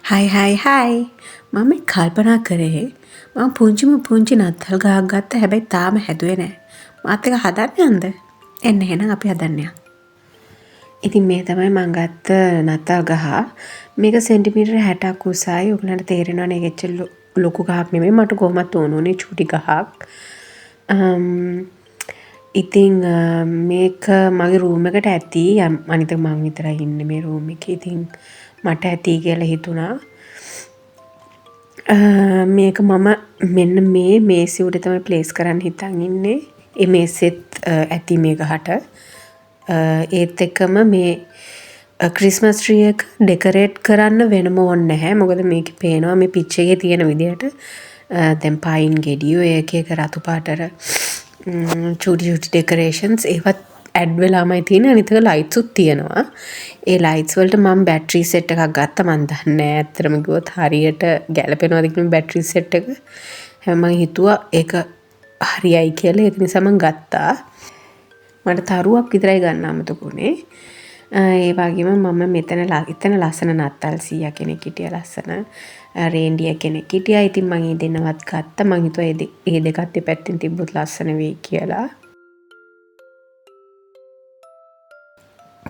හයි මම කල්පනා කරේ මම පුංචි නත්තල් ගහක් ගත්ත හැබැයි තාම හැදුවේ නෑ. මාත් එක හදන්න යන්ද? එන්න එහෙනම් අපි හදන්න යමු. ඉතින් මේ තමයි මම ගත්ත නත්තල් ගහ. මේක සෙන්ටිමීටර 60ක් උසයි. ඔයගලන්ට තේරෙනවනේ ඒක එච්චර ලොකු ගහක් නෙමෙයි. මට කොහොමත් ඕනුනේ චූටි ගහක්. ඉතින් මේක මගේ රූම් එකට ඇති. අනිත මම විතරයි ඉන්නේ මේ රූම් එකේ. ඉතින් මට ඇති කියලා හිතුණා. මේක මම මෙන්න මේ මේසෙ උඩ තමයි ප්ලේස් කරන්න හිතන් ඉන්නේ. ඒ මේසෙත් ඇති මේ ගහට. ඒත් එක්කම මේ ක්‍රිස්මස් ට්‍රී එක ඩෙකොරේට් කරන්න වෙනම ඕනේ නැහැ. මොකද මේකේ පේනවා මේ පිච් එකේ තියෙන විදිහට දැන් පයින් ගෙඩියෝ එක එක රතු පාටර චූටි ඩෙකොරේෂන්ස් ඒවත් ඇඩ් වෙලාමයි තියෙන්නේ. අනිත් එක ලයිට්ස් උත් තියෙනවා. ඒ ලයිට්ස් වලට මම බැටරි සෙට් එකක් ගත්තා. මම දන්නේ නැහැ ඇත්තටම කිව්වොත් හරියට ගැලපෙනවද කියලා බැටරි සෙට් එක. හැබැයි මම හිතුවා ඒක හරියයි කියලා. ඒක නිසා මම ගත්තා. මට තරුවක් විතරයි ගන්න අමතකුනේ. ඒ වගේම මම එතන ලස්සන නත්තල් සීයා කෙනෙක් හිටියා ලස්සන රේන්ඩියර් කෙනෙක් හිටියා. ඉතින් මම ඒ දෙන්නවත් ගත්තා. මම හිතුවා ඒ දෙකත් දෙපැත්තෙන් තිබ්බොත් ලස්සන වෙයි කියලා.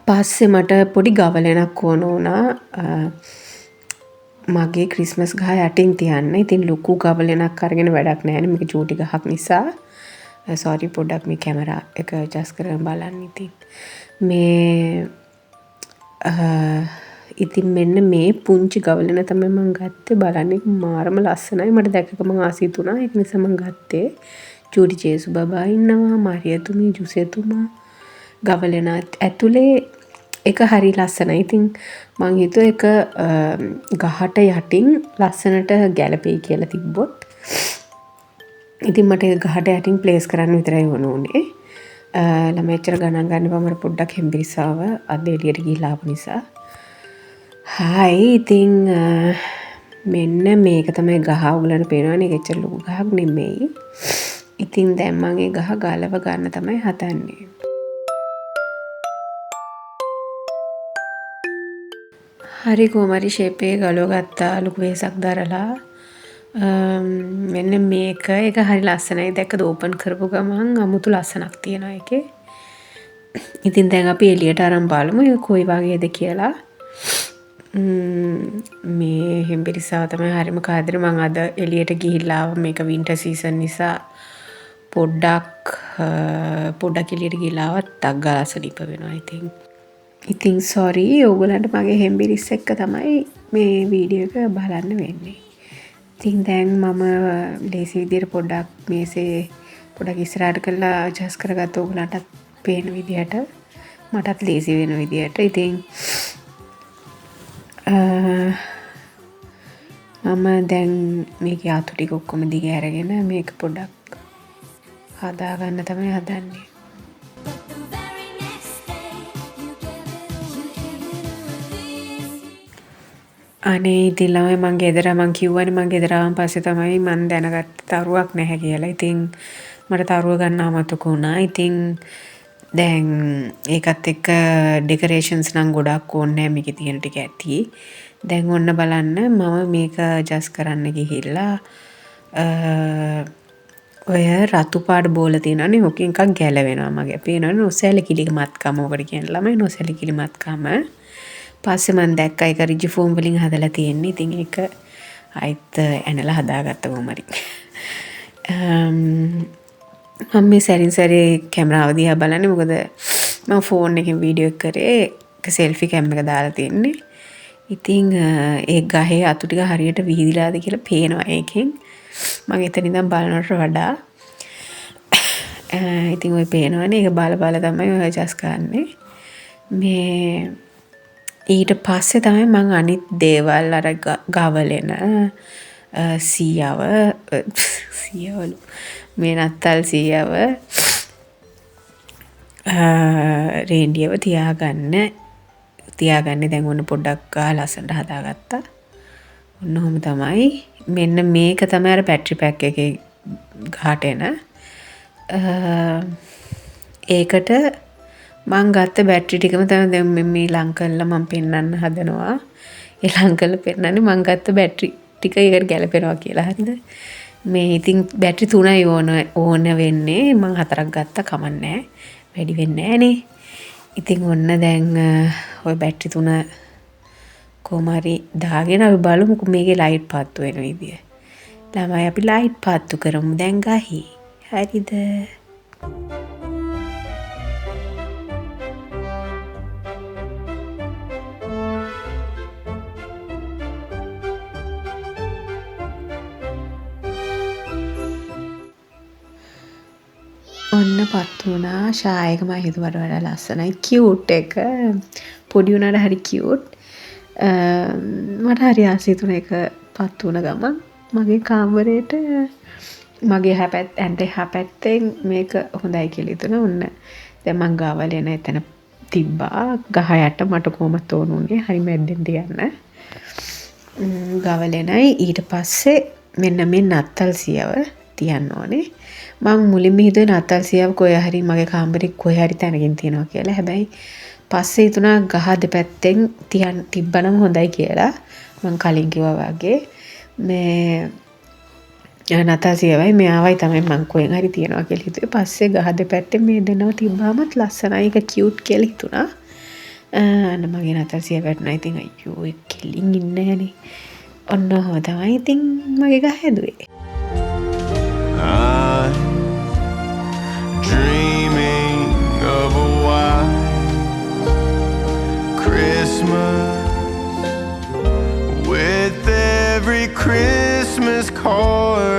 පස්සේ මට පොඩි ගවලෙනක් ඕන වුණා මගේ ක්‍රිස්මස් ගහ යටින් තියන්න. ඉතින් ලොකු ගවලෙනක් අරගෙන වැඩක් නැහැනේ මේක චූටි ගහක් නිසා. සෝරි පොඩ්ඩක් මේ කැමරා එක ඇඩ්ජස්ට් කරගෙන බලන්න. ඉතින් මෙන්න මේ පුංචි ගවලෙන තමයි මම ගත්තේ. බලන්න මාරම ලස්සනයි. මට දැකක මම ආස හිතුණා. ඒක නිසා මම ගත්තේ. චූටි ජේසු බබා ඉන්නවා, මරියතුමී, ජුසෙතුමා, ගවලෙන ඇතුලේ එක හරි ලස්සනයි. ඉතින් මං හිතුවා එක ගහට යටින් ලස්සනට ගැලපෙයි කියලා තිබ්බොත්. ඉතින් මට ගහට යටින් ප්ලේස් කරන්න විතරයි වුණේ. ළමයි එච්චර ගණන් ගන්න බෑ. මට පොඩ්ඩක් හෙම්බිරිස්සාව අද එළියට ගිහිල්ලා ආපු නිසා. ඉතින් මෙන්න මේක තමයි ගහ. ඔයගලන්ට පේනවනේ ඒක එච්චර ලොකු ගහක් නෙමෙයි. ඉතින් දැන් මම ඒ ගහ ගලව ගන්න තමයි හදන්නේ. හරි කොහමරි ෂේප් එක ගලව ගත්තා ලොකු වෙහසක් දරලා. මෙන්න මේක ඒක හරි ලස්සනයි. දැක්කද ඕපන් කරපු ගමන් අමුතු ලස්සනක් තියෙනවා ඒකේ. ඉතින් දැන් අපි එළියට අරන් බලමු ඒක කොයි වගේද කියලා. මේ හෙම්බිරිස්සාව තමයි හරිම කාදරේ. මම අද එළියට ගිහිල්ලා මේක වින්ටර් සීසන් නිසා පොඩ්ඩක් එළියට ගිහිල්ලා ටක් ගාලා සනීප වෙනවා. ඉතින් සෝරි ඕගලන්ට මගේ හෙම්බිරිස්ස එක්ක තමයි මේ වීඩියෝ එක බලන්න වෙන්නේ. ඉතින් දැන් මම ලේසි විදියට පොඩ්ඩක් මේසේ පොඩ්ඩක් ඉස්සරහට කරලා ඇඩ්ජස්ට් කරගත්ත ඕගලන්ටත් පේන විදියට මටත් ලේසි වෙන විදියට. ඉතින් මම දැන් මේකේ අතු ටික ඔක්කොම දිග අරගෙන මේක පොඩ්ඩක් හදාගන්න තමයි හදන්නේ. අනේ ඉතින් ළමයි මං කිව්වනේ මං ගෙදර ආවන් පස්සේ තමයි මං දැනගත්තේ තරුවක් නැහැ කියලා. ඉතින් මට තරුව ගන්න අමතක වුණා. ඉතින් දැන් ඒකත් එක්ක ඩෙකොරේෂන්ස් නම් ගොඩක් ඕනේ නැහැ. මේකේ තියෙන ටික ඇති. දැන් ඔන්න බලන්න මම මේක ඇඩ්ජස්ට් කරන්න ගිහිල්ලා ඔය රතු පාට බෝල තියෙනවනේ ඔකෙන් එකක් ගැලවෙනවා මගේ. පේනවනේ නොසැලකිලිමත්කම. ඔකට කියන්නේ ළමයි නොසැලකිලිමත්කම. පස්සේ මම දැක්කා ඒක රිජි ෆෝම් වලින් හදලා තියෙන්නේ. ඉතින් ඒක ආයිත් ඇනලා හදාගත්ත කොහමරි. මම මේ සැරින් සැරේ කැමරාව දිහා බලන්නේ. මොකද මම ෆෝන් එකෙන් වීඩියෝ එක කරේ ඒක සෙල්ෆි කැම් එක දාලා තියෙන්නේ. ඉතින් ඒ ගහේ අතු ටික හරියට විහිදිලාද කියලා පේනවා ඒකෙන්. මම එතන ඉඳන් බලනවට වඩා ඉතින් ඔය පේනවනේ ඒක බල තමයි ඔය ඇඩ්ජස්ට් කරන්නේ. මේ ඊට පස්සේ තමයි මං අනිත් දේවල් අර ගවලෙන සීයාවලු මේ නත්තල් සීයාව රේන්ඩියව තියාගන්නේ දැන් ඔන්න පොඩ්ඩක් ලස්සනට හදාගත්තා. ඔන්න ඔහොම තමයි. මෙන්න මේක තමයි අර බැටරි පැක් එකේ ගහට එන. ඒකට මං ගත්ත බැටරි ටිකම තමයි දැන් මේ ලං කරලා මම පෙන්වන්න හදනවා. ඒ ලං කරලා පෙන්නන්නේ මං ගත්ත බැටරි ටික ඒකට ගැලපෙනවා කියලා. හරිද? මේ ඉතින් බැටරි 3යි ඕන වෙන්නේ. මං 4ක් ගත්තා කමන්නේ. වැඩි වෙන්නේ නැහනේ. ඉතින් ඔන්න දැන් ওই බැටරි 3 කොහොම හරි දාගෙන අපි බලමුකෝ මේකේ ලයිට් පාත්තු වෙන විදිය. ළමයි අපි ලයිට් පාත්තු කරමු දැන් ගහේ. හරිද? ඔන්න පත් වුණා. ෂායක මම හිතුවට වඩා ලස්සනයි. කියුට් එක. පොඩි උනාට හරි කියුට්. මට හරි ආසයි තුන එක පත් වුණ ගමන් මගේ කාමරේට මගේ හැපැත්තෙන් මේක හොඳයි කියලා හිතුණා. ඔන්න දැන් මං ගාවල එන එතන තිබ්බා. ගහ යට මට කොහොමද ඕනුනේ හරි මැද්දෙන් තියන්න. ගවලෙනයි ඊට පස්සේ මෙන්න මේ නත්තල් සියව තියන්න ඕනේ. මං මුලින්ම හිතුවේ නත්තල් සියව කොහේ හරි මගේ කාමරේ කොහේ හරි තැනකින් තියනවා කියලා. හැබැයි පස්සේ හිතුණා ගහ දෙපැත්තෙන් තිබ්බනම් හොඳයි කියලා. මං කලින් කිව්වා වගේ මේ නත්තල් සියවයි මෙයාවයි තමයි මං කොහෙන් හරි තියනවා කියලා හිතුවේ. පස්සේ ගහ දෙපැත්තෙන් මේ දෙන්නව තිබ්බාමත් ලස්සනයි. ඒක කියුට් කියලා හිතුණා. අන්න මගේ නත්තල් සියව වැටුණා. ඉතින් අයියෝ ඒ කෙලින් ඉන්නේ නැහනේ. ඔන්න ඔහොම තමයි ඉතින් මගේ ගහ හැදුවේ. Dreaming of a white Christmas with every Christmas card